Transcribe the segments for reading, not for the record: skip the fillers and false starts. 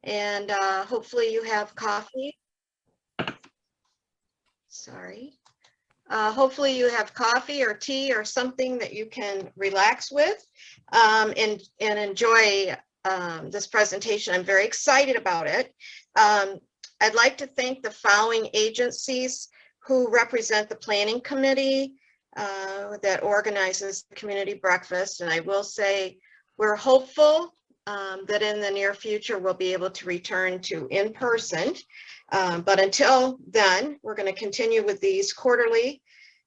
and hopefully you have coffee. Sorry. Hopefully you have coffee or tea or something that you can relax with and enjoy this presentation. I'm very excited about it. I'd like to thank the following agencies who represent the planning committee that organizes the community breakfast. And I will say we're hopeful that in the near future we'll be able to return to in-person. But until then, we're going to continue with these quarterly,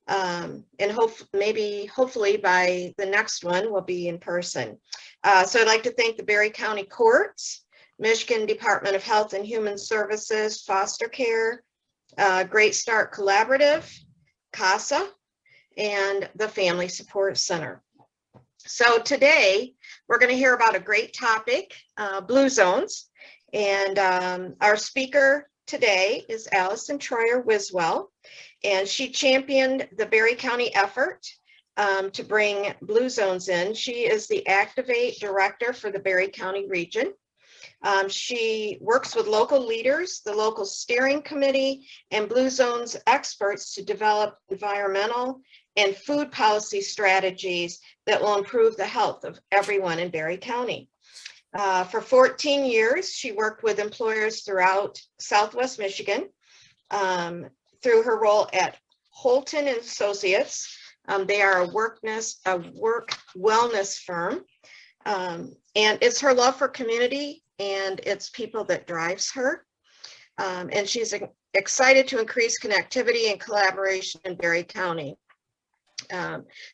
and hopefully by the next one we'll be in person. So I'd like to thank the Berry County Courts, Michigan Department of Health and Human Services, Foster Care, Great Start Collaborative, CASA, and the Family Support Center. So today we're going to hear about a great topic, blue zones, and our speaker today is Allison Wiswell, and she championed the Berry County effort to bring blue zones in. She is the Activate Director for the Berry County region. She works with local leaders, the local steering committee, and blue zones experts to develop environmental and food policy strategies that will improve the health of everyone in Berry County. For 14 years, she worked with employers throughout Southwest Michigan through her role at Holton and Associates. They are a work wellness firm, and it's her love for community and it's people that drives her. And she's excited to increase connectivity and collaboration in Berry County.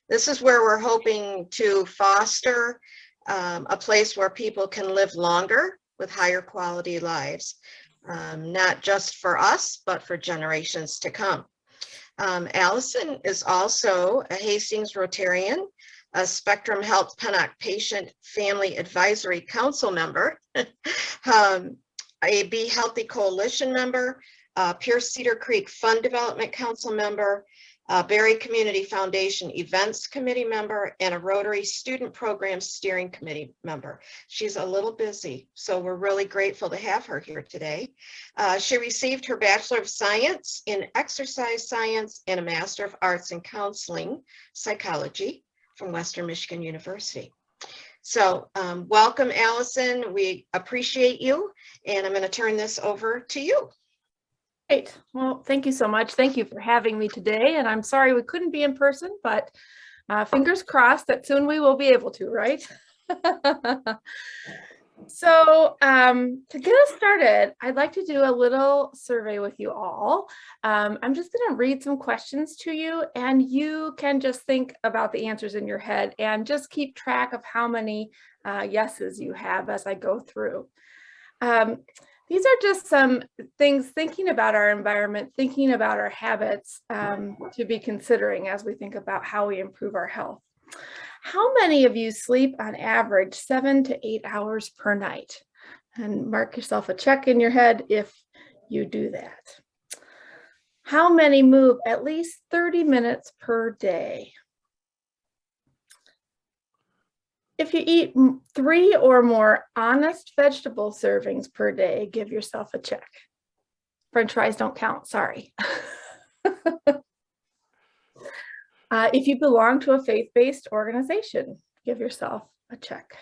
This is where we're hoping to foster a place where people can live longer with higher quality lives, not just for us, but for generations to come. Allison is also a Hastings Rotarian, a Spectrum Health Pennock Patient Family Advisory Council member, a Be Healthy Coalition member, Pierce Cedar Creek Fund Development Council member, Berry Community Foundation Events Committee member, and a Rotary Student Program Steering Committee member. She's a little busy, so we're really grateful to have her here today. She received her Bachelor of Science in Exercise Science and a Master of Arts in Counseling Psychology from Western Michigan University. So welcome, Allison. We appreciate you, and I'm going to turn this over to you. Great. Well, thank you so much. Thank you for having me today. And I'm sorry we couldn't be in person, but fingers crossed that soon we will be able to, right? So to get us started, I'd like to do a little survey with you all. I'm just going to read some questions to you, and you can just think about the answers in your head and just keep track of how many yeses you have as I go through. These are just some things thinking about our environment, thinking about our habits to be considering as we think about how we improve our health. How many of you sleep on average 7 to 8 hours per night? And mark yourself a check in your head if you do that. How many move at least 30 minutes per day? If you eat 3 or more honest vegetable servings per day, give yourself a check. French fries don't count, sorry. If you belong to a faith-based organization, give yourself a check.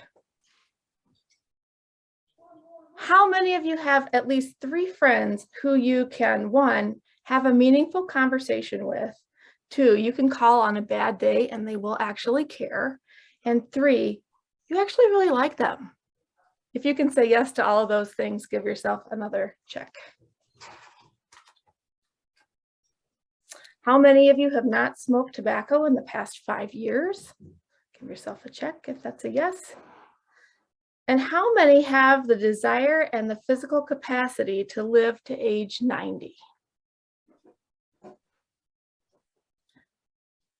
How many of you have at least 3 friends who you can, 1, have a meaningful conversation with, 2, you can call on a bad day and they will actually care, and 3, you actually really like them? If you can say yes to all of those things, give yourself another check. How many of you have not smoked tobacco in the past 5 years? Give yourself a check if that's a yes. And how many have the desire and the physical capacity to live to age 90?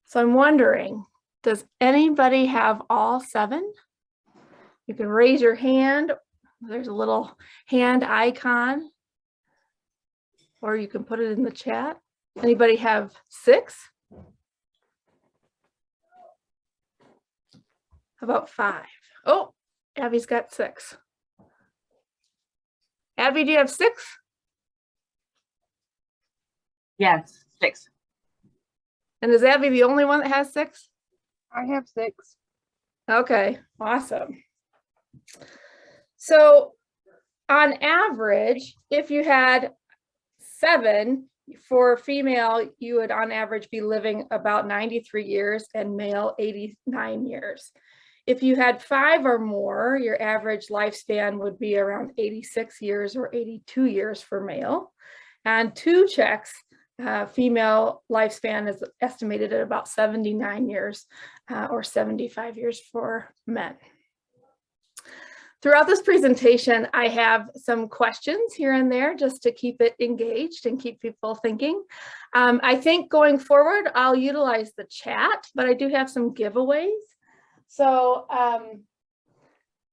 So I'm wondering, does anybody have all 7? You can raise your hand. There's a little hand icon, or you can put it in the chat. Anybody have 6? How about 5? Oh, Abby's got 6. Abby, do you have 6? Yes, 6. And is Abby the only one that has 6? I have 6. Okay, awesome. So on average, if you had 7, for female, you would on average be living about 93 years and male 89 years. If you had 5 or more, your average lifespan would be around 86 years or 82 years for male. And 2 checks, female lifespan is estimated at about 79 years or 75 years for men. Throughout this presentation, I have some questions here and there just to keep it engaged and keep people thinking. I think going forward, I'll utilize the chat, but I do have some giveaways. So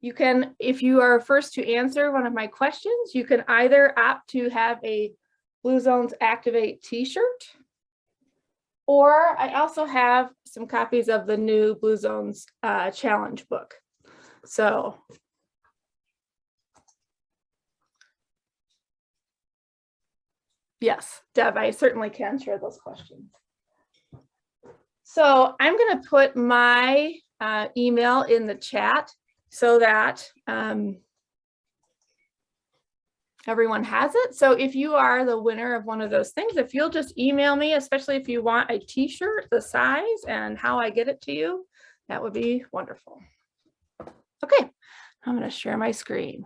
you can, if you are first to answer one of my questions, you can either opt to have a Blue Zones Activate t-shirt, or I also have some copies of the new Blue Zones challenge book. So yes, Deb, I certainly can share those questions. So I'm going to put my email in the chat so that everyone has it. So if you are the winner of one of those things, if you'll just email me, especially if you want a t-shirt, the size and how I get it to you, that would be wonderful. Okay, I'm going to share my screen.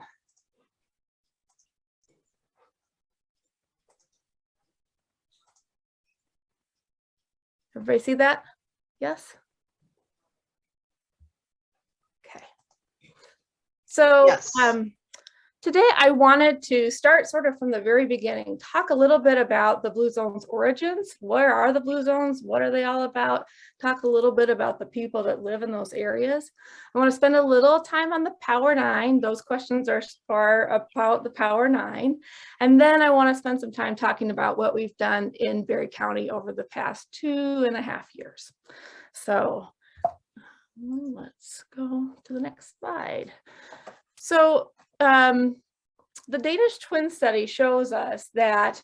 Everybody see that? Yes? Okay. So Yes. today I wanted to start sort of from the very beginning, talk a little bit about the Blue Zones origins. Where are the Blue Zones? What are they all about? Talk a little bit about the people that live in those areas. I want to spend a little time on the Power 9. Those questions are about the Power 9. And then I want to spend some time talking about what we've done in Berry County over the past 2.5 years. So let's go to the next slide. So the Danish twin study shows us that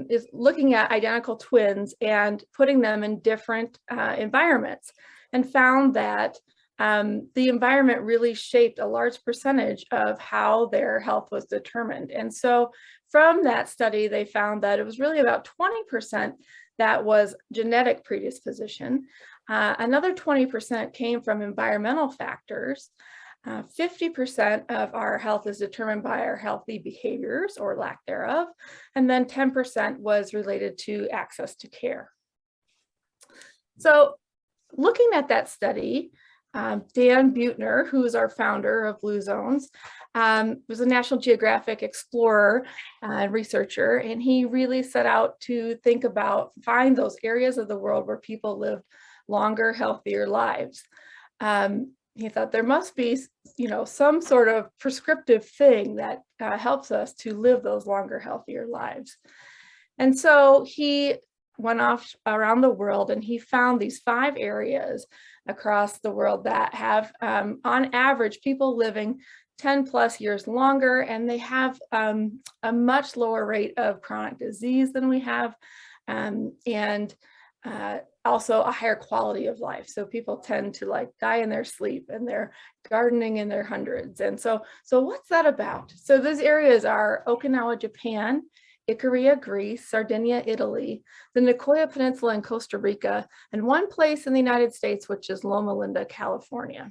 is looking at identical twins and putting them in different environments, and found that the environment really shaped a large percentage of how their health was determined. And so from that study, they found that it was really about 20% that was genetic predisposition. Another 20% came from environmental factors. 50% of our health is determined by our healthy behaviors or lack thereof, and then 10% was related to access to care. So looking at that study, Dan Buettner, who is our founder of Blue Zones, was a National Geographic explorer and researcher, and he really set out to think about, find those areas of the world where people live longer, healthier lives. He thought there must be, some sort of prescriptive thing that helps us to live those longer, healthier lives. And so he went off around the world and he found these 5 areas across the world that have, on average, people living 10 plus years longer, and they have a much lower rate of chronic disease than we have, and also a higher quality of life. So people tend to die in their sleep, and they're gardening in their hundreds. And so what's that about? So those areas are Okinawa, Japan, Icaria, Greece, Sardinia, Italy, the Nicoya Peninsula in Costa Rica, and one place in the United States, which is Loma Linda, California.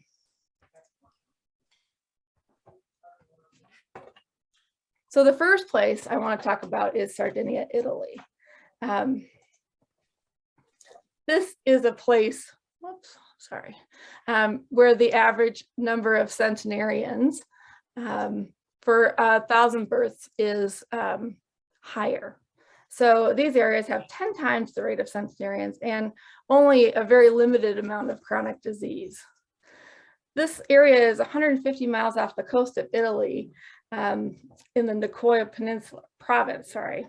So the first place I want to talk about is Sardinia, Italy. This is a place, where the average number of centenarians for 1,000 births is higher. So these areas have 10 times the rate of centenarians and only a very limited amount of chronic disease. This area is 150 miles off the coast of Italy, in the Nicoya Peninsula province, home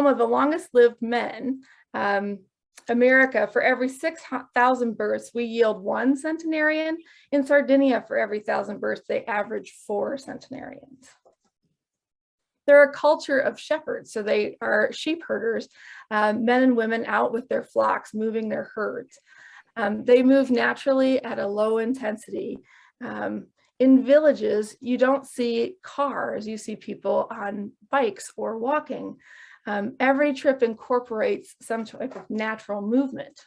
of the longest lived men, America, for every 6,000 births, we yield 1 centenarian. In Sardinia, for every 1,000 births, they average 4 centenarians. They're a culture of shepherds, so they are sheep herders, men and women out with their flocks, moving their herds. They move naturally at a low intensity. In villages, you don't see cars, you see people on bikes or walking. Every trip incorporates some type of natural movement.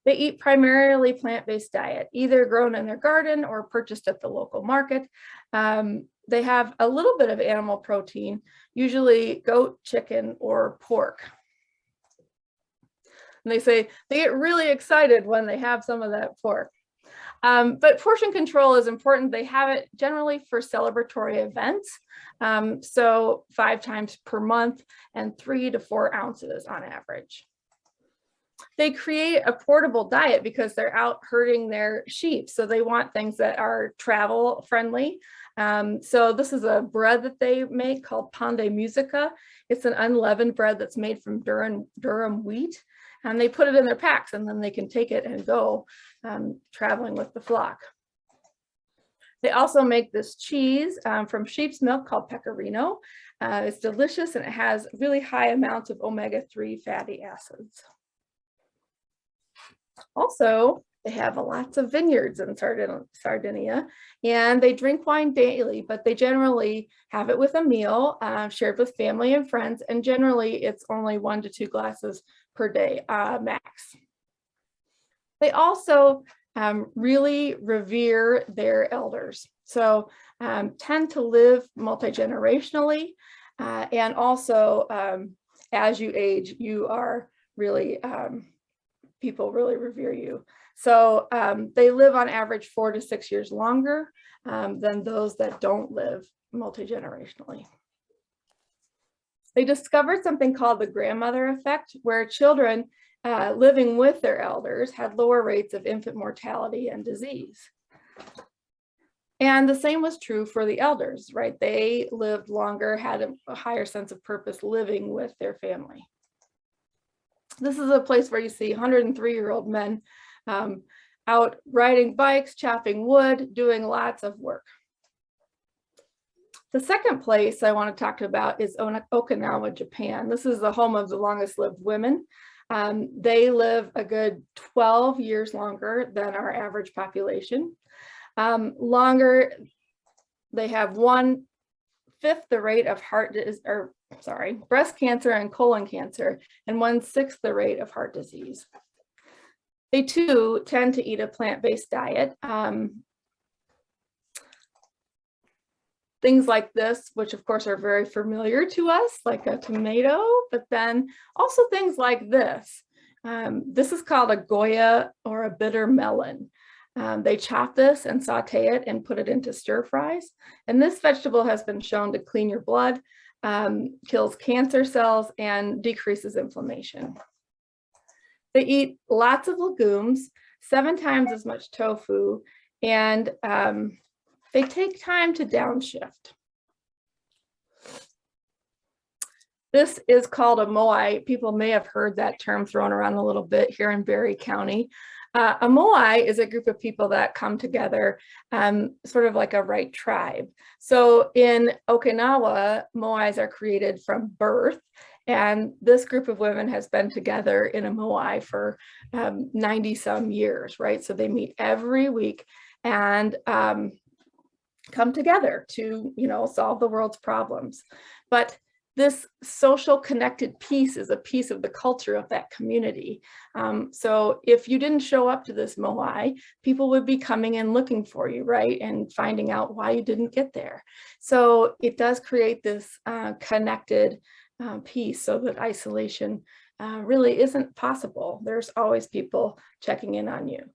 They eat primarily plant-based diet, either grown in their garden or purchased at the local market. They have a little bit of animal protein, usually goat, chicken, or pork. And they say they get really excited when they have some of that pork. But portion control is important. They have it generally for celebratory events. So 5 times per month and 3 to 4 ounces on average. They create a portable diet because they're out herding their sheep. So they want things that are travel friendly. So this is a bread that they make called pan de musica. It's an unleavened bread that's made from durum wheat. And they put it in their packs and then they can take it and go traveling with the flock. They also make this cheese from sheep's milk called pecorino. It's delicious and it has really high amounts of omega-3 fatty acids. Also, they have lots of vineyards in Sardinia, and they drink wine daily, but they generally have it with a meal shared with family and friends, and generally it's only 1 to 2 glasses per day max. They also really revere their elders, so tend to live multi-generationally, and also as you age, you are really, people really revere you. So they live on average 4 to 6 years longer than those that don't live multi-generationally. They discovered something called the grandmother effect, where children living with their elders had lower rates of infant mortality and disease. And the same was true for the elders, right? They lived longer, had a higher sense of purpose living with their family. This is a place where you see 103-year-old men out riding bikes, chopping wood, doing lots of work. The second place I want to talk about is Okinawa, Japan. This is the home of the longest lived women. They live a good 12 years longer than our average population. Longer, they have 1/5 the rate of breast cancer and colon cancer, and 1/6 the rate of heart disease. They too tend to eat a plant-based diet. Things like this, which of course are very familiar to us, like a tomato, but then also things like this. This is called a Goya or a bitter melon. They chop this and saute it and put it into stir fries. And this vegetable has been shown to clean your blood, kills cancer cells, and decreases inflammation. They eat lots of legumes, 7 times as much tofu, and they take time to downshift. This is called a moai. People may have heard that term thrown around a little bit here in Berry County. A moai is a group of people that come together, sort of like a right tribe. So in Okinawa, moais are created from birth, and this group of women has been together in a moai for 90 some years, right? So they meet every week and come together to, solve the world's problems. But this social connected piece is a piece of the culture of that community. So if you didn't show up to this moai, people would be coming and looking for you, right? And finding out why you didn't get there. So it does create this connected piece so that isolation really isn't possible. There's always people checking in on you.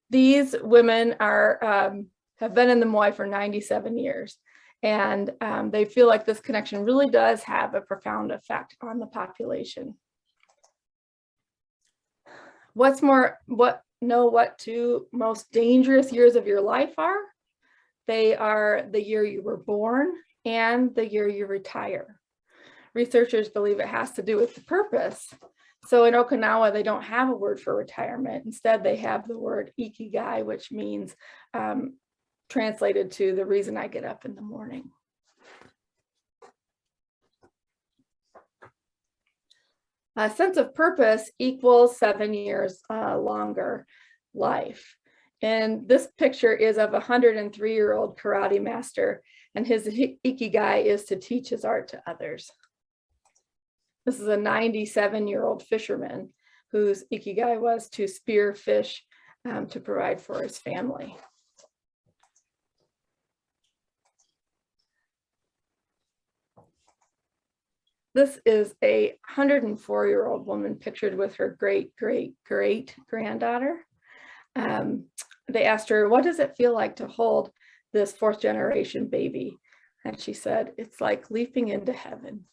These women have been in the moai for 97 years. And they feel like this connection really does have a profound effect on the population. What 2 most dangerous years of your life are? They are the year you were born and the year you retire, researchers believe it has to do with the purpose. So in Okinawa, they don't have a word for retirement. Instead, they have the word ikigai, which means translated to the reason I get up in the morning. A sense of purpose equals 7 years longer life. And this picture is of a 103-year-old karate master, and his ikigai is to teach his art to others. This is a 97-year-old fisherman whose ikigai was to spear fish to provide for his family. This is a 104-year-old woman pictured with her great-great-great-granddaughter. They asked her, what does it feel like to hold this 4th-generation baby? And she said, it's like leaping into heaven.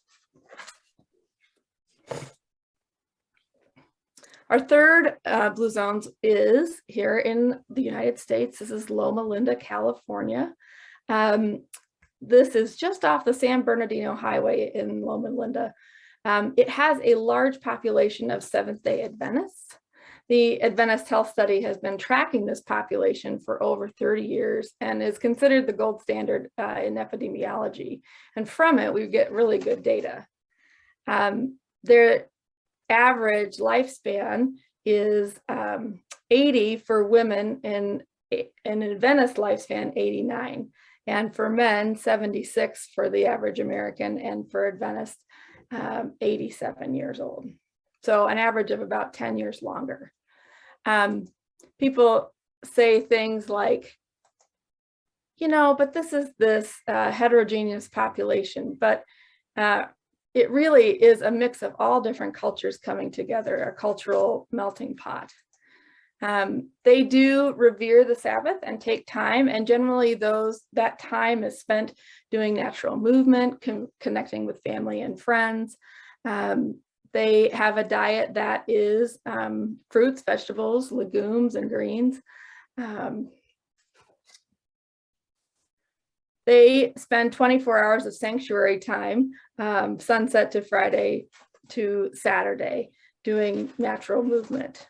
Our third blue zones is here in the United States. This is Loma Linda, California. This is just off the San Bernardino Highway in Loma Linda. It has a large population of Seventh-day Adventists. The Adventist Health Study has been tracking this population for over 30 years and is considered the gold standard in epidemiology. And from it, we get really good data. Their average lifespan is 80 for women, and an Adventist lifespan 89. And for men, 76 for the average American, and for Adventist, 87 years old. So an average of about 10 years longer. People say things like, you know, but this is this heterogeneous population, but it really is a mix of all different cultures coming together, a cultural melting pot. They do revere the Sabbath and take time, and generally that time is spent doing natural movement, connecting with family and friends. They have a diet that is fruits, vegetables, legumes, and greens. They spend 24 hours of sanctuary time, sunset to Friday to Saturday, doing natural movement.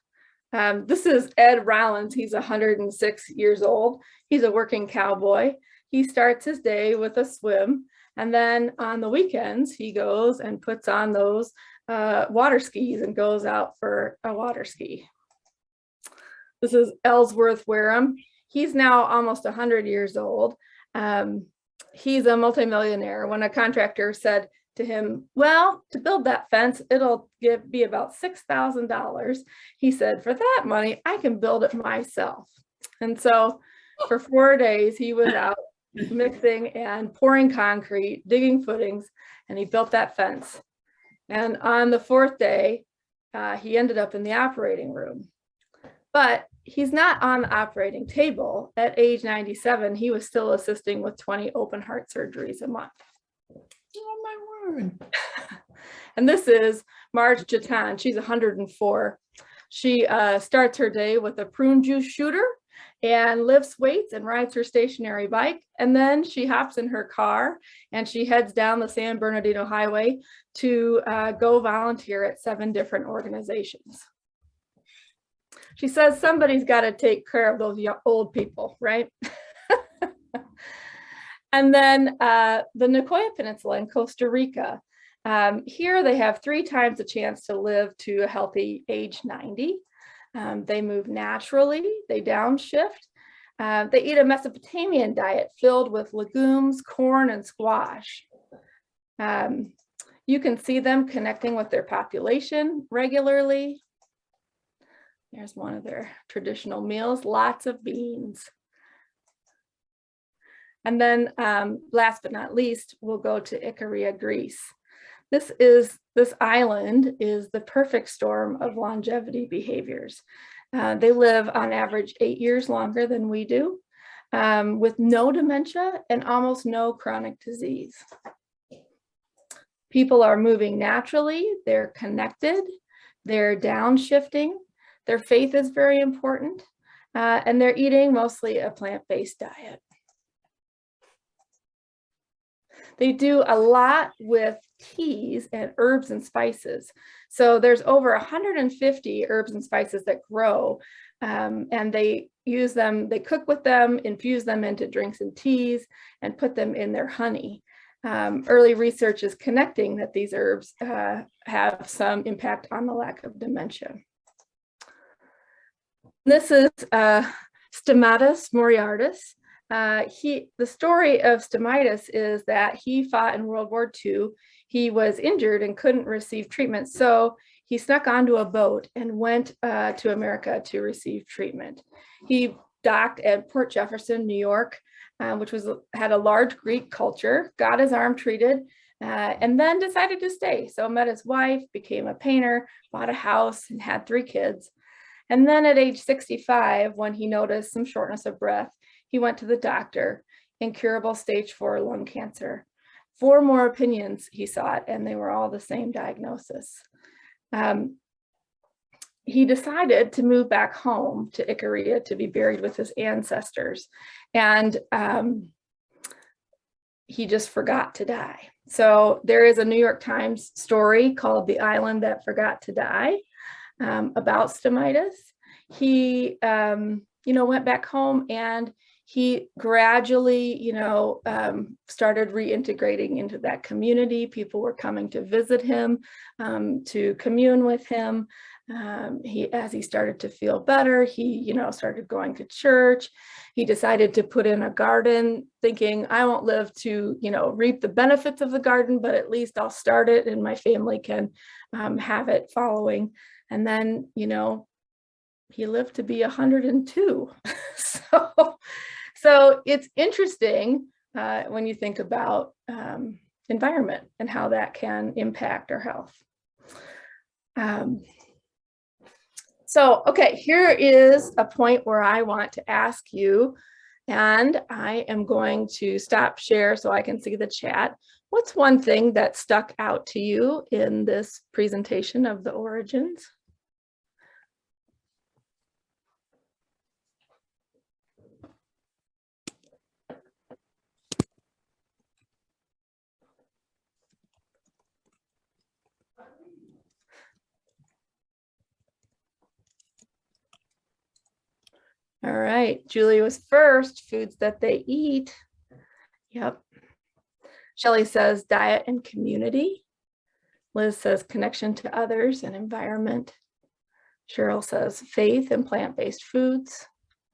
This is Ed Rollins. He's 106 years old. He's a working cowboy. He starts his day with a swim, and then on the weekends, he goes and puts on those water skis and goes out for a water ski. This is Ellsworth Wareham. He's now almost 100 years old. He's a multimillionaire. When a contractor said to him, well, to build that fence, it'll be about $6,000. He said, for that money, I can build it myself. And so for 4 days, he was out mixing and pouring concrete, digging footings, and he built that fence. And on the 4th day, he ended up in the operating room. But he's not on the operating table. At age 97, he was still assisting with 20 open heart surgeries a month. Oh my word. And this is Marge Jatan. She's 104. She starts her day with a prune juice shooter and lifts weights and rides her stationary bike. And then she hops in her car and she heads down the San Bernardino Highway to go volunteer at 7 different organizations. She says somebody's got to take care of those old people, right? And then the Nicoya Peninsula in Costa Rica. Here they have 3 times the chance to live to a healthy age 90. They move naturally, they downshift. They eat a Mesopotamian diet filled with legumes, corn, and squash. You can see them connecting with their population regularly. There's one of their traditional meals, lots of beans. And then last but not least, we'll go to Icaria, Greece. This island is the perfect storm of longevity behaviors. They live on average 8 years longer than we do, with no dementia and almost no chronic disease. People are moving naturally, they're connected, they're downshifting, their faith is very important, and they're eating mostly a plant-based diet. They do a lot with teas and herbs and spices. So there's over 150 herbs and spices that grow, and they use them, they cook with them, infuse them into drinks and teas, and put them in their honey. Early research is connecting that these herbs have some impact on the lack of dementia. This is Stomatus moriartis. The story of Stomitis is that he fought in World War II. He was injured and couldn't receive treatment, so he snuck onto a boat and went to America to receive treatment. He docked at Port Jefferson, New York, which had a large Greek culture, got his arm treated, and then decided to stay. So met his wife, became a painter, bought a house, and had 3 kids. And then at age 65, when he noticed some shortness of breath, he went to the doctor, incurable stage 4 lung cancer. 4 more opinions he sought, and they were all the same diagnosis. He decided to move back home to Ikaria to be buried with his ancestors. And he just forgot to die. So there is a New York Times story called "The Island That Forgot to Die" about Stomitis. He, went back home, and he gradually, started reintegrating into that community. People were coming to visit him, to commune with him. As he started to feel better, he, started going to church. He decided to put in a garden, thinking, I won't live to, reap the benefits of the garden, but at least I'll start it and my family can have it following. And then, he lived to be 102. So it's interesting when you think about environment and how that can impact our health. Okay, here is a point where I want to ask you, and I am going to stop share so I can see the chat. What's one thing that stuck out to you in this presentation of the origins? All right, Julie was first, foods that they eat. Yep. Shelley says diet and community. Liz says connection to others and environment. Cheryl says faith and plant-based foods.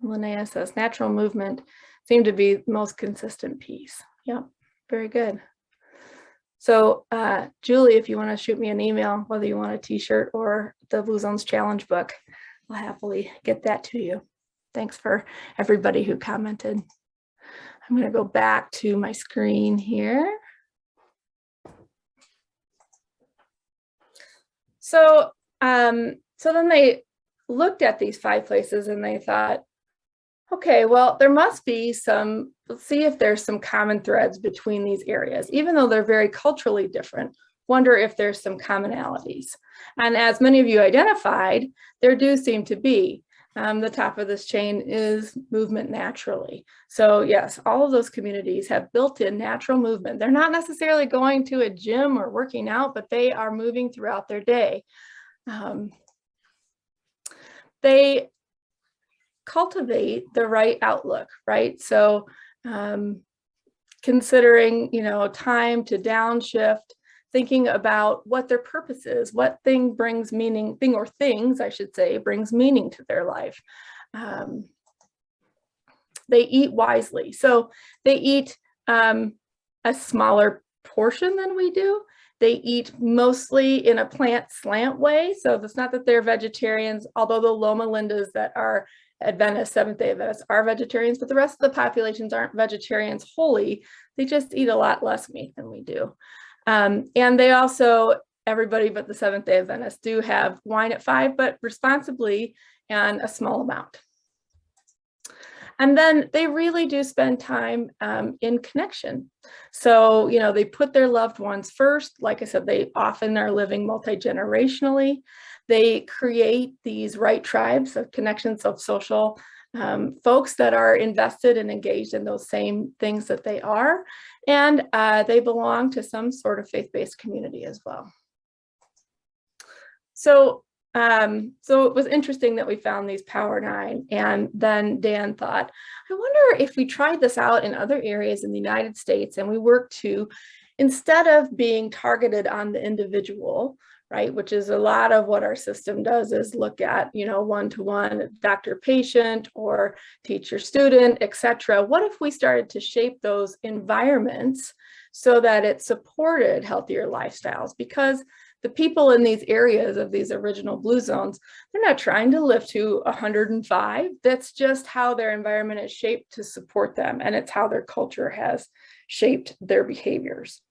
Linnea says natural movement seem to be the most consistent piece. Yep, very good. So Julie, if you want to shoot me an email, whether you want a t-shirt or the Blue Zones Challenge book, I'll happily get that to you. Thanks for everybody who commented. I'm going to go back to my screen here. So then they looked at these 5 places and they thought, okay, well, there must be some, let's see if there's some common threads between these areas, even though they're very culturally different. Wonder if there's some commonalities. And as many of you identified, there do seem to be. The top of this chain is movement naturally. So yes, all of those communities have built-in natural movement. They're not necessarily going to a gym or working out, but they are moving throughout their day. They cultivate the right outlook, right? So considering, time to downshift, thinking about what their purpose is, what thing brings meaning, or things, I should say, brings meaning to their life. They eat wisely. So they eat a smaller portion than we do. They eat mostly in a plant slant way. So it's not that they're vegetarians, although the Loma Lindas that are Adventists, Seventh-day Adventists are vegetarians, but the rest of the populations aren't vegetarians wholly. They just eat a lot less meat than we do. And they also, everybody but the Seventh-day Adventists do have wine at 5, but responsibly and a small amount. And then they really do spend time in connection. So, they put their loved ones first. Like I said, they often are living multi-generationally. They create these right tribes of connections of social folks that are invested and engaged in those same things that they are, and they belong to some sort of faith-based community as well. So it was interesting that we found these Power 9, and then Dan thought, I wonder if we tried this out in other areas in the United States and we worked to, instead of being targeted on the individual, right, which is a lot of what our system does, is look at, one-to-one doctor-patient or teacher-student, etc. What if we started to shape those environments so that it supported healthier lifestyles? Because the people in these areas of these original blue zones, they're not trying to live to 105. That's just how their environment is shaped to support them, and it's how their culture has shaped their behaviors.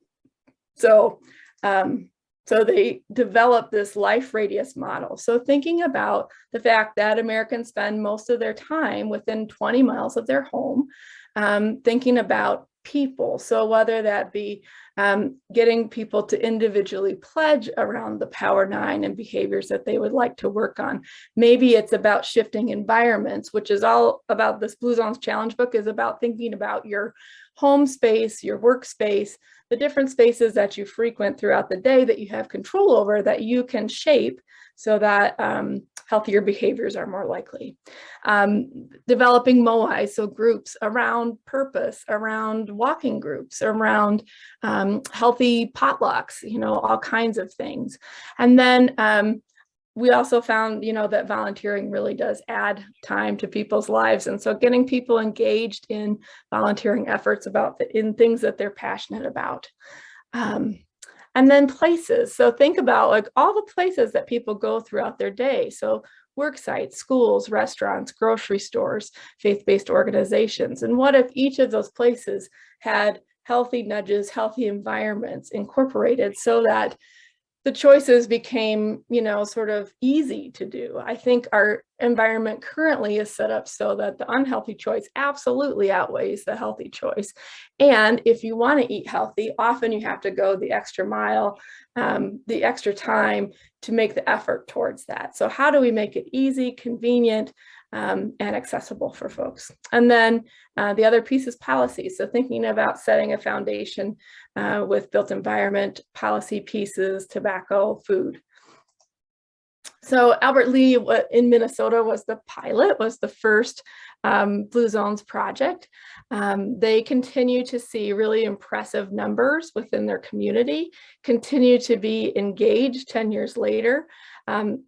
So they developed this life radius model. So thinking about the fact that Americans spend most of their time within 20 miles of their home, thinking about people. So whether that be getting people to individually pledge around the Power 9 and behaviors that they would like to work on. Maybe it's about shifting environments, which is all about this Blue Zones Challenge book, is about thinking about your home space, your workspace, the different spaces that you frequent throughout the day that you have control over, that you can shape so that healthier behaviors are more likely. Developing MOI, so groups around purpose, around walking groups, around healthy potlucks, all kinds of things. And then we also found, that volunteering really does add time to people's lives. And so getting people engaged in volunteering efforts in things that they're passionate about. And then places. So think about like all the places that people go throughout their day. So work sites, schools, restaurants, grocery stores, faith-based organizations. And what if each of those places had healthy nudges, healthy environments incorporated so that the choices became, sort of easy to do? I think our environment currently is set up so that the unhealthy choice absolutely outweighs the healthy choice. And if you want to eat healthy, often you have to go the extra mile, the extra time to make the effort towards that. So how do we make it easy, convenient, and accessible for folks? And then the other piece is policy. So thinking about setting a foundation with built environment, policy pieces, tobacco, food. So Albert Lea in Minnesota was the pilot, was the first Blue Zones project. They continue to see really impressive numbers within their community, continue to be engaged 10 years later.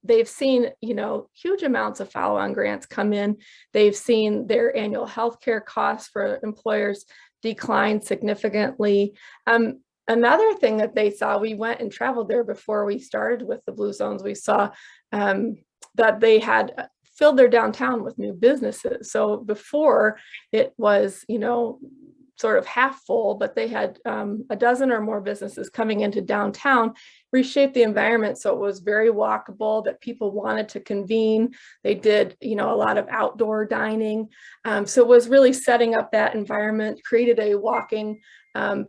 They've seen, huge amounts of follow-on grants come in. They've seen their annual healthcare costs for employers decline significantly. Another thing that they saw, we went and traveled there before we started with the Blue Zones. We saw that they had filled their downtown with new businesses. So before it was, sort of half full, but they had a dozen or more businesses coming into downtown, reshaped the environment so it was very walkable, that people wanted to convene. They did, a lot of outdoor dining. So it was really setting up that environment, created a walking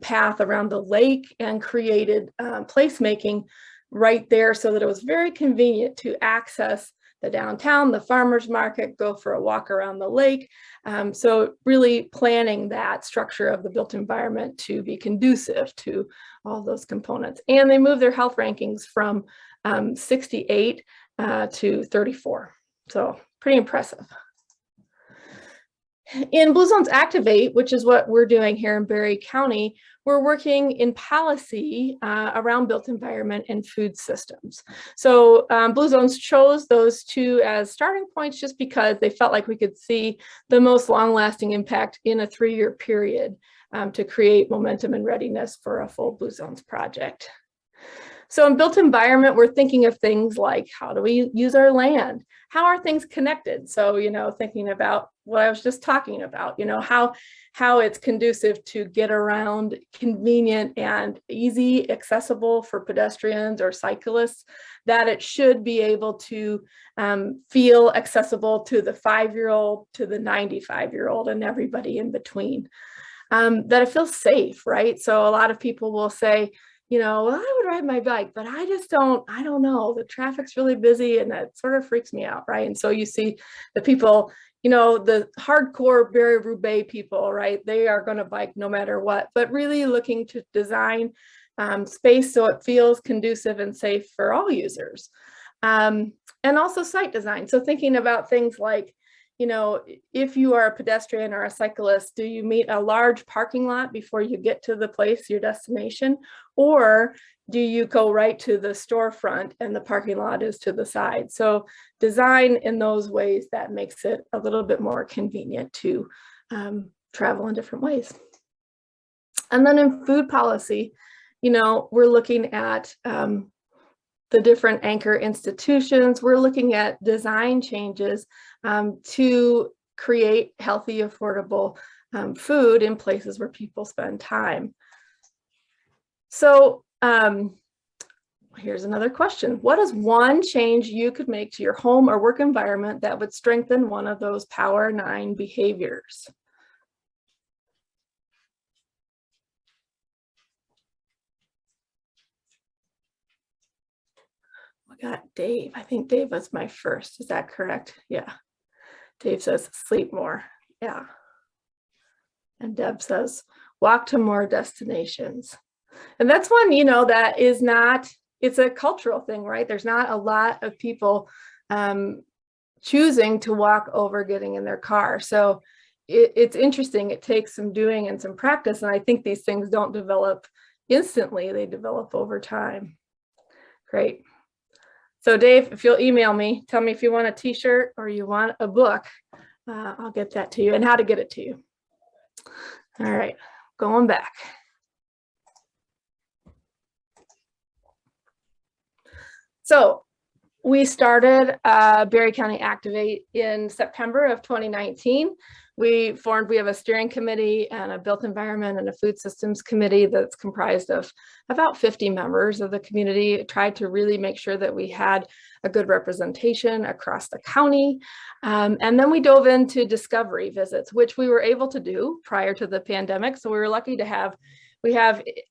path around the lake, and created placemaking right there so that it was very convenient to access the downtown, the farmers market, go for a walk around the lake. So really planning that structure of the built environment to be conducive to all those components. And they moved their health rankings from 68 to 34. So pretty impressive. In Blue Zones Activate, which is what we're doing here in Berry County, we're working in policy around built environment and food systems. So Blue Zones chose those two as starting points just because they felt like we could see the most long-lasting impact in a 3-year period to create momentum and readiness for a full Blue Zones project. So in built environment, we're thinking of things like, how do we use our land? How are things connected? So, thinking about what I was just talking about, how it's conducive to get around, convenient and easy, accessible for pedestrians or cyclists, that it should be able to feel accessible to the 5-year-old, to the 95-year-old, and everybody in between. That it feels safe, right? So a lot of people will say, well, I would ride my bike, but I don't know. The traffic's really busy and that sort of freaks me out, right? And so you see the people, the hardcore Barry-Roubaix people, right? They are going to bike no matter what, but really looking to design space so it feels conducive and safe for all users. And also site design. So thinking about things like, if you are a pedestrian or a cyclist, do you meet a large parking lot before you get to the place, your destination? Or do you go right to the storefront and the parking lot is to the side? So design in those ways that makes it a little bit more convenient to travel in different ways. And then in food policy, we're looking at the different anchor institutions. We're looking at design changes to create healthy, affordable food in places where people spend time. So here's another question. What is one change you could make to your home or work environment that would strengthen one of those Power 9 behaviors? We got Dave. I think Dave was my first. Is that correct? Yeah. Dave says sleep more. Yeah. And Deb says walk to more destinations. And that's one, that is not, it's a cultural thing, right? There's not a lot of people choosing to walk over getting in their car. So it's interesting. It takes some doing and some practice. And I think these things don't develop instantly. They develop over time. Great. So Dave, if you'll email me, tell me if you want a t-shirt or you want a book, I'll get that to you and how to get it to you. All right, going back. So we started Barry County Activate in September of 2019. We have a steering committee and a built environment and a food systems committee that's comprised of about 50 members of the community. Tried to really make sure that we had a good representation across the county. And then we dove into discovery visits, which we were able to do prior to the pandemic. So we were lucky to have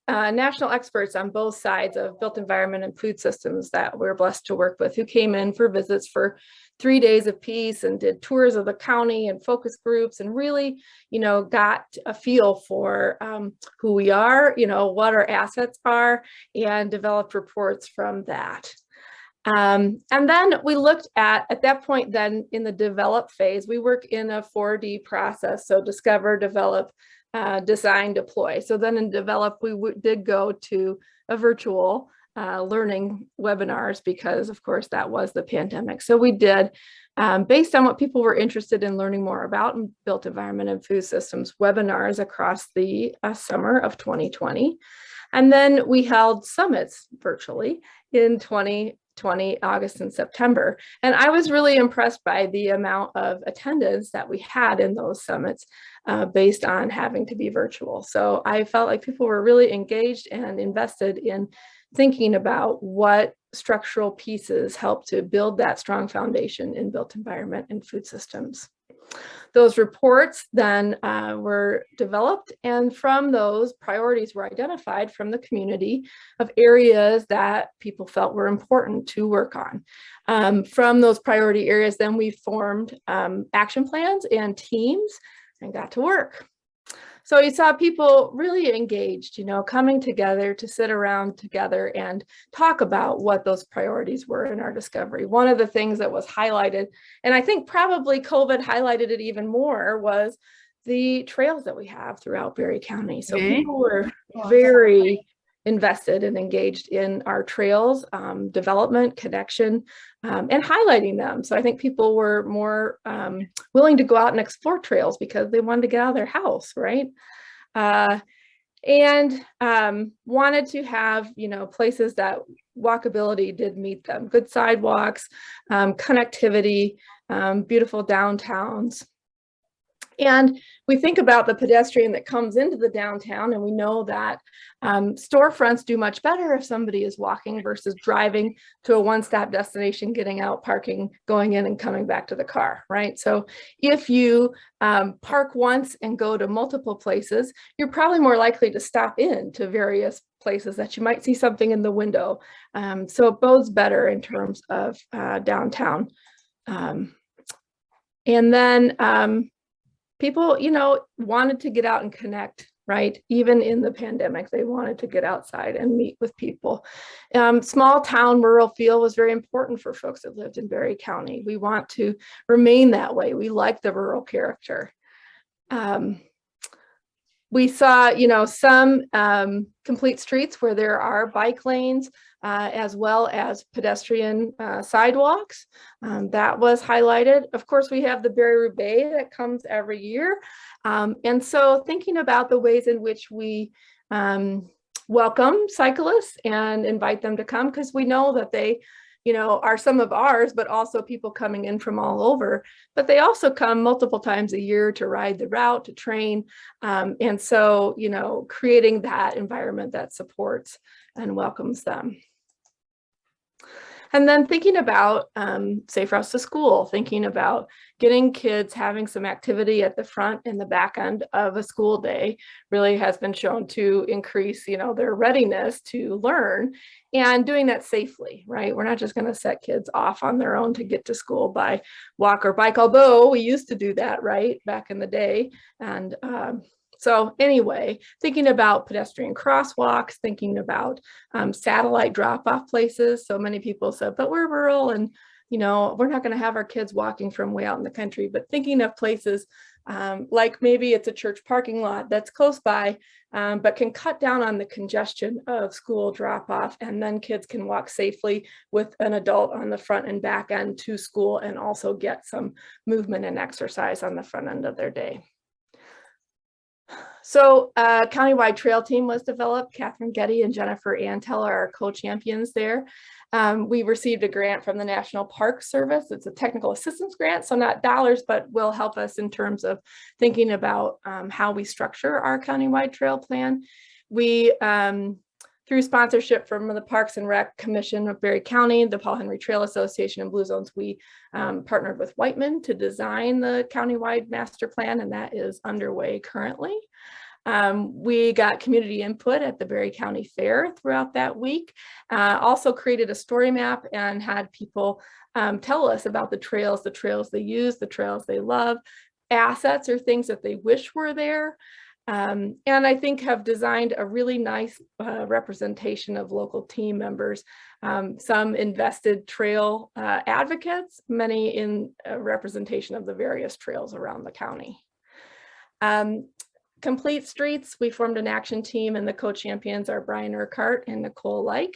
national experts on both sides of built environment and food systems that we're blessed to work with, who came in for visits for 3 days apiece and did tours of the county and focus groups and really, got a feel for who we are, what our assets are, and developed reports from that. And then we looked at that point, then in the develop phase, we work in a 4D process. So discover, develop, design, deploy. So then in develop, we did go to a virtual learning webinars because of course that was the pandemic. So we did, based on what people were interested in learning more about in built environment and food systems, webinars across the summer of 2020. And then we held summits virtually in 2020, August and September. And I was really impressed by the amount of attendance that we had in those summits based on having to be virtual. So I felt like people were really engaged and invested in thinking about what structural pieces help to build that strong foundation in built environment and food systems. Those reports then were developed, and from those, priorities were identified from the community of areas that people felt were important to work on. From those priority areas, then we formed action plans and teams and got to work. So you saw people really engaged, coming together to sit around together and talk about what those priorities were in our discovery. One of the things that was highlighted, and I think probably COVID highlighted it even more, was the trails that we have throughout Barry County. So people were very invested and engaged in our trails, development, connection, and highlighting them. So I think people were more willing to go out and explore trails because they wanted to get out of their house, right? And wanted to have, places that walkability did meet them. Good sidewalks, connectivity, beautiful downtowns. And we think about the pedestrian that comes into the downtown, and we know that storefronts do much better if somebody is walking versus driving to a one-stop destination, getting out, parking, going in and coming back to the car, right? So if you park once and go to multiple places, you're probably more likely to stop in to various places that you might see something in the window. So it bodes better in terms of downtown. And then people, wanted to get out and connect, right? Even in the pandemic, they wanted to get outside and meet with people. Small town rural feel was very important for folks that lived in Berry County. We want to remain that way. We like the rural character. We saw, some complete streets where there are bike lanes, as well as pedestrian sidewalks. That was highlighted. Of course, we have the Berry Bay that comes every year. And so thinking about the ways in which we welcome cyclists and invite them to come, because we know that they are some of ours, but also people coming in from all over. But they also come multiple times a year to ride the route, to train. And so, creating that environment that supports and welcomes them. And then thinking about safe routes to school, thinking about getting kids having some activity at the front and the back end of a school day really has been shown to increase, their readiness to learn, and doing that safely, right? We're not just going to set kids off on their own to get to school by walk or bike, although we used to do that, right, back in the day. And so anyway, thinking about pedestrian crosswalks, thinking about satellite drop-off places. So many people said, but we're rural and, we're not going to have our kids walking from way out in the country, but thinking of places like maybe it's a church parking lot that's close by, but can cut down on the congestion of school drop-off, and then kids can walk safely with an adult on the front and back end to school, and also get some movement and exercise on the front end of their day. So a countywide trail team was developed. Catherine Getty and Jennifer Antel are our co-champions there. We received a grant from the National Park Service. It's a technical assistance grant, so not dollars, but will help us in terms of thinking about how we structure our countywide trail plan. We, through sponsorship from the Parks and Rec Commission of Berry County, the Paul Henry Trail Association, and Blue Zones, we partnered with Whiteman to design the countywide master plan, and that is underway currently. We got community input at the Berry County Fair throughout that week. Also created a story map and had people tell us about the trails they use, the trails they love, assets or things that they wish were there. And I think have designed a really nice representation of local team members, some invested trail advocates, many in representation of the various trails around the county. Complete Streets, we formed an action team, and the co-champions are Brian Urquhart and Nicole Like.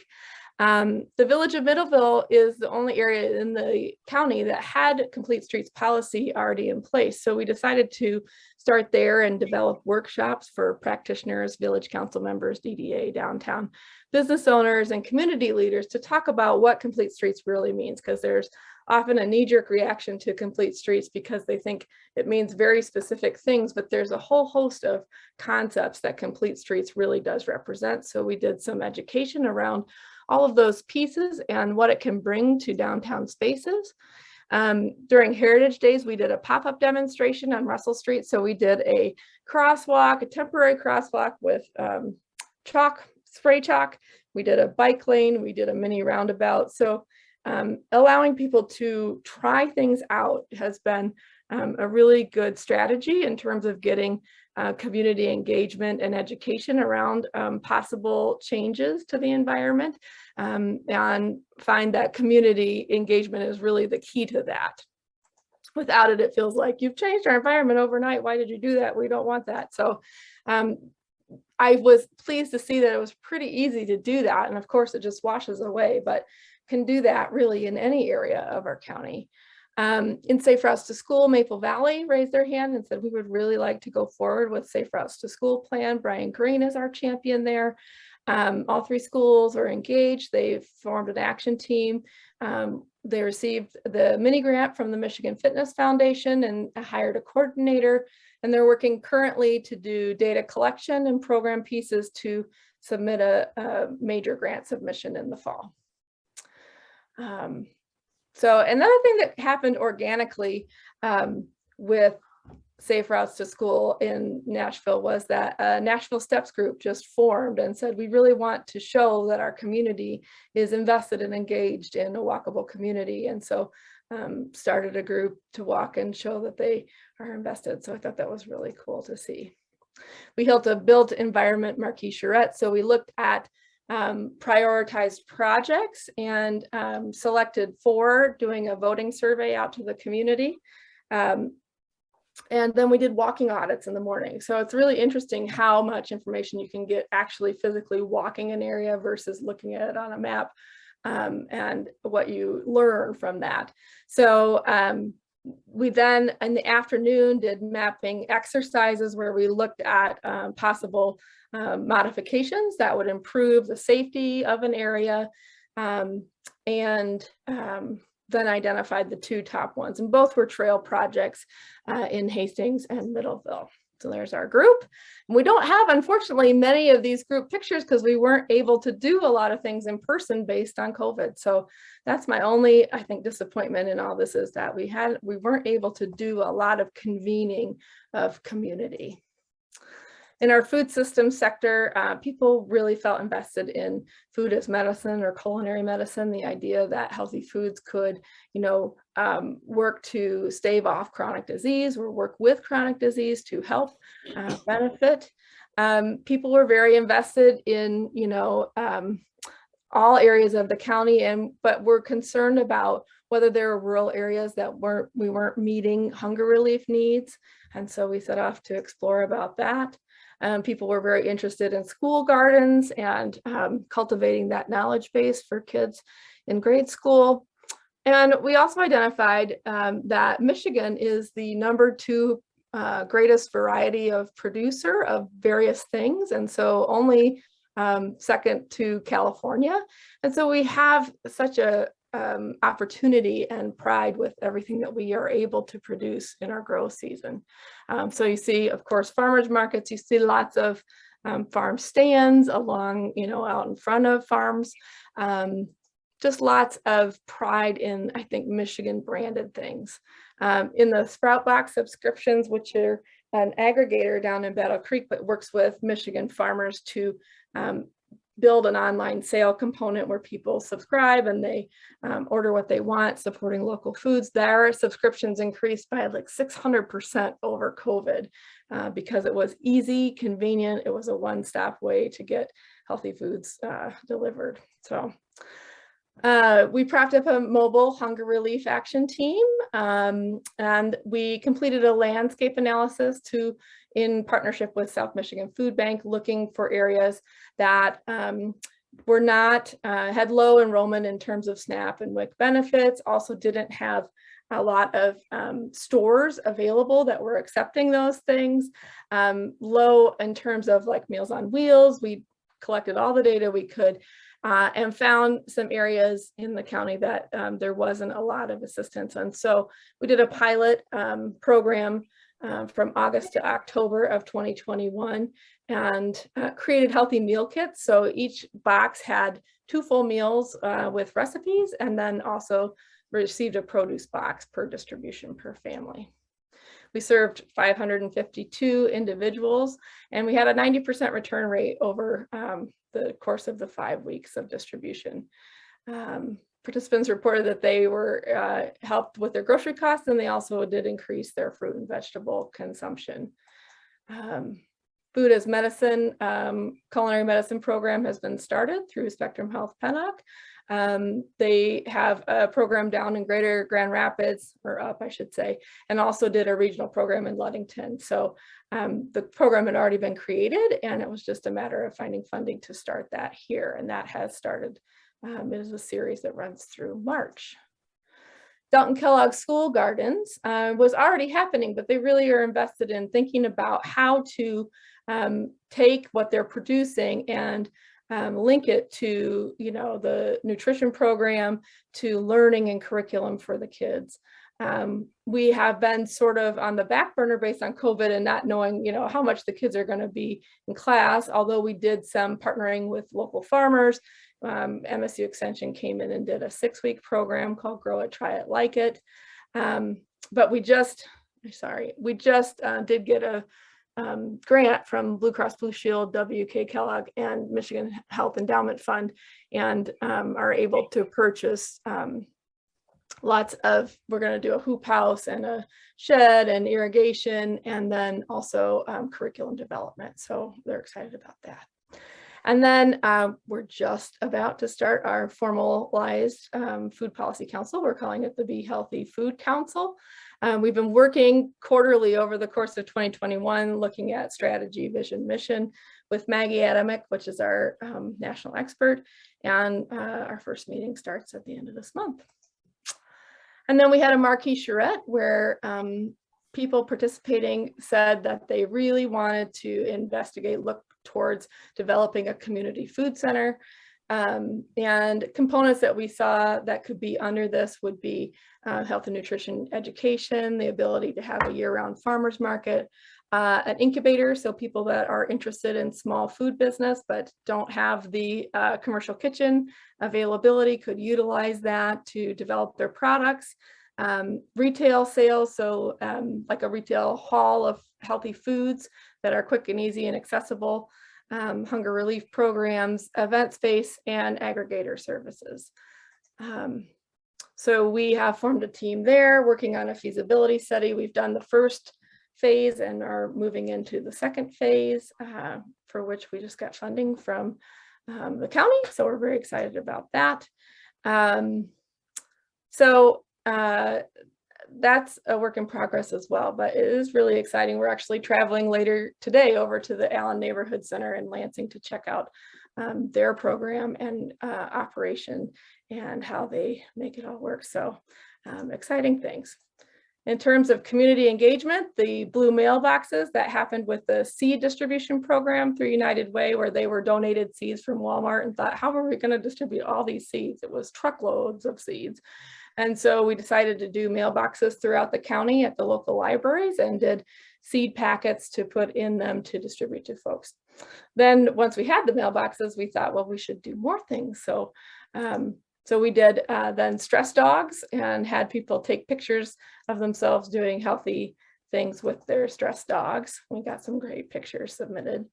The Village of Middleville is the only area in the county that had Complete Streets policy already in place. So we decided to start there and develop workshops for practitioners, village council members, DDA, downtown business owners, and community leaders to talk about what Complete Streets really means, because there's often a knee-jerk reaction to Complete Streets because they think it means very specific things, but there's a whole host of concepts that Complete Streets really does represent. So we did some education around all of those pieces and what it can bring to downtown spaces. During Heritage Days, we did a pop-up demonstration on Russell Street. So we did a crosswalk, a temporary crosswalk with chalk, spray chalk. We did a bike lane, we did a mini roundabout. So allowing people to try things out has been a really good strategy in terms of getting community engagement and education around possible changes to the environment, and find that community engagement is really the key to that. Without it, it feels like you've changed our environment overnight. Why did you do that? We don't want that. So I was pleased to see that it was pretty easy to do that. And of course, it just washes away, but can do that really in any area of our county. In Safe Routes to School, Maple Valley raised their hand and said we would really like to go forward with Safe Routes to School plan. Brian Green is our champion there. All three schools are engaged. They've formed an action team. They received the mini grant from the Michigan Fitness Foundation and hired a coordinator. and they're working currently to do data collection and program pieces to submit a major grant submission in the fall. So another thing that happened organically with Safe Routes to School in Nashville was that a Nashville Steps group just formed and said, we really want to show that our community is invested and engaged in a walkable community. And so started a group to walk and show that they are invested. So I thought that was really cool to see. We held a built environment marquee charrette. So we looked at prioritized projects and selected 4, doing a voting survey out to the community. And then we did walking audits in the morning. So it's really interesting how much information you can get actually physically walking an area versus looking at it on a map, and what you learn from that. So we then in the afternoon did mapping exercises where we looked at possible modifications that would improve the safety of an area, and then identified the 2 top ones, and both were trail projects in Hastings and Middleville. So there's our group. And we don't have, unfortunately, many of these group pictures because we weren't able to do a lot of things in person based on COVID. So that's my only, I think, disappointment in all this, is that we weren't able to do a lot of convening of community. In our food system sector, people really felt invested in food as medicine or culinary medicine, the idea that healthy foods could, work to stave off chronic disease or work with chronic disease to help benefit. People were very invested in, all areas of the county, but were concerned about whether there were rural areas that we weren't meeting hunger relief needs. And so we set off to explore about that. People were very interested in school gardens and cultivating that knowledge base for kids in grade school. And we also identified that Michigan is the #2 greatest variety of producer of various things. And so only second to California. And so we have such a opportunity and pride with everything that we are able to produce in our growth season. So you see, of course, farmers markets, you see lots of farm stands along, out in front of farms. Just lots of pride in, I think, Michigan branded things. In the Sprout Box subscriptions, which are an aggregator down in Battle Creek, but works with Michigan farmers to build an online sale component where people subscribe and they order what they want, supporting local foods. Their subscriptions increased by like 600% over COVID because it was easy, convenient. It was a one-stop way to get healthy foods delivered. So we propped up a mobile hunger relief action team, and we completed a landscape analysis in partnership with South Michigan Food Bank, looking for areas that were not, had low enrollment in terms of SNAP and WIC benefits, also didn't have a lot of stores available that were accepting those things, low in terms of like Meals on Wheels. We collected all the data we could and found some areas in the county that there wasn't a lot of assistance. And so we did a pilot program from August to October of 2021 and created healthy meal kits. So each box had 2 full meals with recipes, and then also received a produce box per distribution per family. We served 552 individuals, and we had a 90% return rate over the course of the 5 weeks of distribution. Participants reported that they were helped with their grocery costs, and they also did increase their fruit and vegetable consumption. Food as Medicine culinary medicine program has been started through Spectrum Health Pennock. They have a program down in Greater Grand Rapids, or up I should say, and also did a regional program in Ludington. So the program had already been created, and it was just a matter of finding funding to start that here, and that has started. It is a series that runs through March. Dalton Kellogg School Gardens was already happening, but they really are invested in thinking about how to take what they're producing and link it to, the nutrition program, to learning and curriculum for the kids. We have been sort of on the back burner based on COVID and not knowing, how much the kids are going to be in class, although we did some partnering with local farmers. MSU Extension came in and did a 6-week program called Grow It, Try It, Like It. But we just did get a grant from Blue Cross Blue Shield, WK Kellogg, and Michigan Health Endowment Fund, and are able to purchase we're going to do a hoop house and a shed and irrigation, and then also curriculum development. So they're excited about that. And then we're just about to start our formalized food policy council. We're calling it the Be Healthy Food Council. We've been working quarterly over the course of 2021, looking at strategy, vision, mission with Maggie Adamick, which is our national expert. And our first meeting starts at the end of this month. And then we had a marquee charrette where people participating said that they really wanted to look towards developing a community food center. And components that we saw that could be under this would be health and nutrition education, the ability to have a year-round farmers market, an incubator, so people that are interested in small food business but don't have the commercial kitchen availability could utilize that to develop their products. Retail sales, so like a retail hall of healthy foods that are quick and easy and accessible, hunger relief programs, event space, and aggregator services. So we have formed a team there working on a feasibility study. We've done the first phase and are moving into the second phase, for which we just got funding from the county. So we're very excited about that. That's a work in progress as well, but it is really exciting. We're actually traveling later today over to the Allen Neighborhood Center in Lansing to check out their program and operation and how they make it all work. So exciting things. In terms of community engagement, the blue mailboxes that happened with the seed distribution program through United Way, where they were donated seeds from Walmart and thought, how are we going to distribute all these seeds? It was truckloads of seeds. And so we decided to do mailboxes throughout the county at the local libraries and did seed packets to put in them to distribute to folks. Then once we had the mailboxes, we thought, well, we should do more things. So we did then stress dogs and had people take pictures of themselves doing healthy things with their stress dogs. We got some great pictures submitted.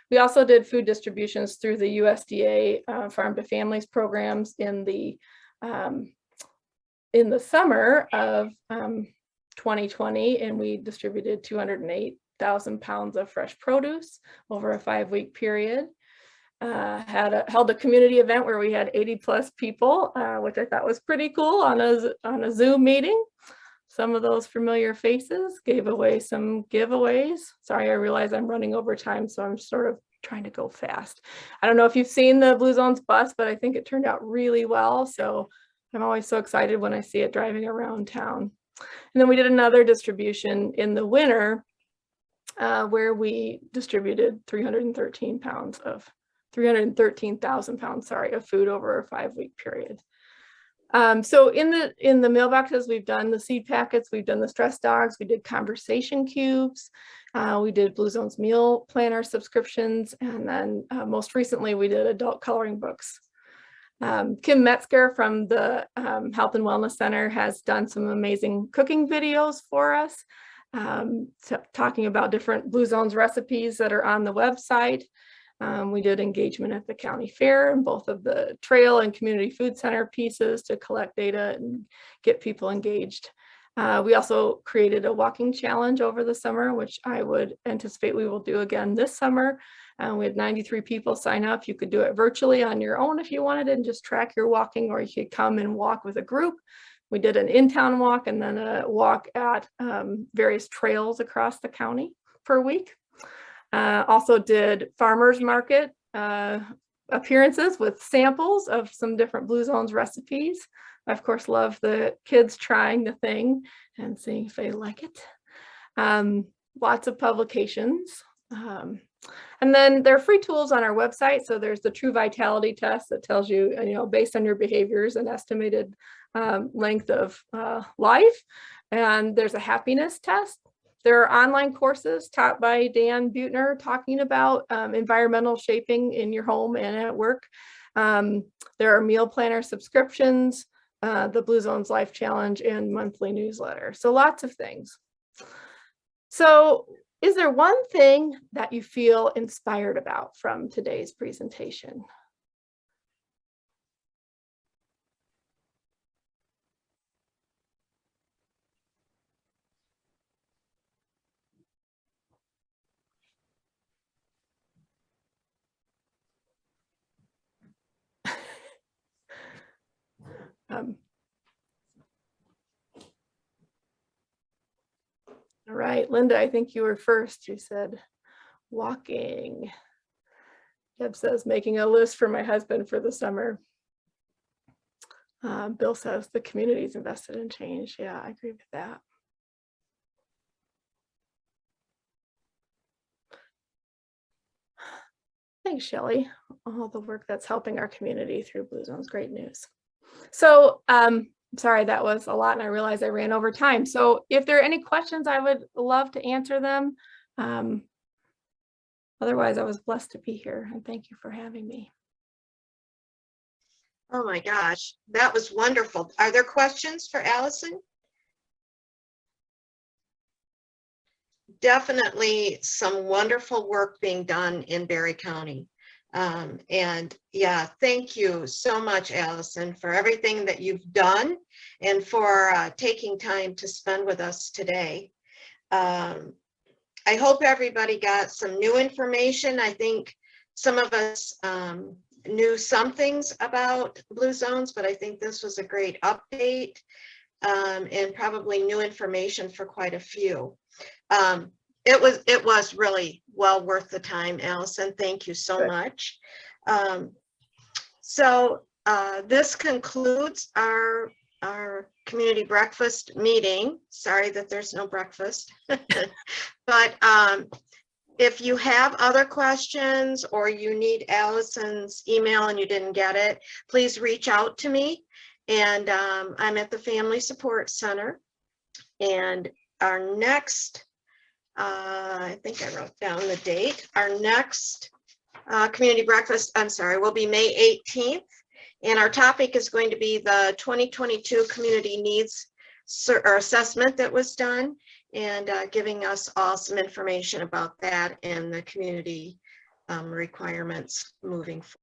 We also did food distributions through the USDA Farm to Families programs in the summer of 2020, and we distributed 208,000 pounds of fresh produce over a 5-week period. Held a community event where we had 80+ people, which I thought was pretty cool on a Zoom meeting. Some of those familiar faces, gave away some giveaways. Sorry, I realize I'm running over time, so I'm sort of trying to go fast. I don't know if you've seen the Blue Zones bus, but I think it turned out really well. So I'm always so excited when I see it driving around town. And then we did another distribution in the winter where we distributed 313,000 pounds of food over a 5-week period. So in the mailboxes, we've done the seed packets, we've done the stress dogs, we did conversation cubes, we did Blue Zones meal planner subscriptions, and then most recently we did adult coloring books. Kim Metzger from the Health and Wellness Center has done some amazing cooking videos for us, talking about different Blue Zones recipes that are on the website. We did engagement at the county fair and both of the trail and community food center pieces to collect data and get people engaged. We also created a walking challenge over the summer, which I would anticipate we will do again this summer. We had 93 people sign up. You could do it virtually on your own if you wanted and just track your walking, or you could come and walk with a group. We did an in-town walk and then a walk at various trails across the county per week. Also did farmers market appearances with samples of some different Blue Zones recipes. I, of course, love the kids trying the thing and seeing if they like it. Lots of publications. And then there are free tools on our website. So there's the True Vitality Test that tells you, based on your behaviors, an estimated length of life. And there's a happiness test. There are online courses taught by Dan Buettner talking about environmental shaping in your home and at work. There are meal planner subscriptions, the Blue Zones Life Challenge, and monthly newsletter. So lots of things. So is there one thing that you feel inspired about from today's presentation? All right, Linda, I think you were first. You said walking. Deb says making a list for my husband for the summer. Bill says the community's invested in change. Yeah, I agree with that. Thanks, Shelley. All the work that's helping our community through Blue Zones, great news. So sorry, that was a lot and I realized I ran over time. So if there are any questions, I would love to answer them. Otherwise, I was blessed to be here and thank you for having me. Oh my gosh, that was wonderful. Are there questions for Allison? Definitely some wonderful work being done in Berry County. And yeah, thank you so much, Allison, for everything that you've done and for taking time to spend with us today. I hope everybody got some new information. I think some of us knew some things about Blue Zones, but I think this was a great update and probably new information for quite a few. It was really well worth the time, Allison. Thank you so much. This concludes our community breakfast meeting. Sorry that there's no breakfast, but if you have other questions or you need Allison's email and you didn't get it, please reach out to me. And I'm at the Family Support Center. And our next, I think I wrote down the date, our next community breakfast, I'm sorry, will be May 18th. And our topic is going to be the 2022 community needs or assessment that was done, and giving us all some information about that and the community requirements moving forward.